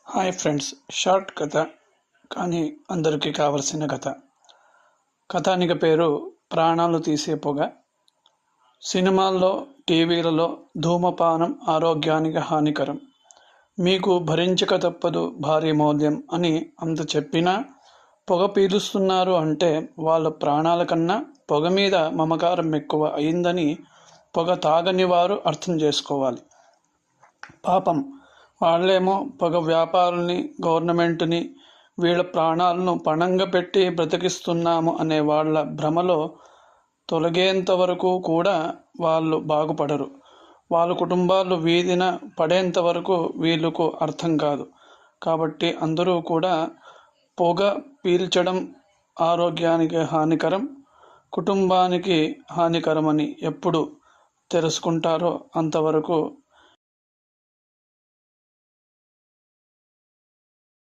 Hi friends, short కథ కానీ అందరికీ కావలసిన కథ. కథానిక పేరు ప్రాణాలు తీసే పొగ. సినిమాల్లో, టీవీలలో ధూమపానం ఆరోగ్యానికి హానికరం, మీకు భరించక తప్పదు భారీ మూల్యం అని అంత చెప్పినా పొగ పీలుస్తున్నారు అంటే వాళ్ళ ప్రాణాల కన్నా పొగ మీద మమకారం ఎక్కువ అయిందని పొగ తాగని వారు అర్థం చేసుకోవాలి. పాపం వాళ్ళేమో పొగ వ్యాపారుల్ని, గవర్నమెంట్ని వీళ్ళ ప్రాణాలను పణంగా పెట్టి బ్రతికిస్తున్నాము అనే వాళ్ళ భ్రమలో తొలగేంత వరకు కూడా వాళ్ళు బాగుపడరు. వాళ్ళ కుటుంబాలు వీధిన పడేంత వరకు వీళ్ళకు అర్థం కాదు. కాబట్టి అందరూ కూడా పొగ పీల్చడం ఆరోగ్యానికి హానికరం, కుటుంబానికి హానికరమని ఎప్పుడు తెలుసుకుంటారో అంతవరకు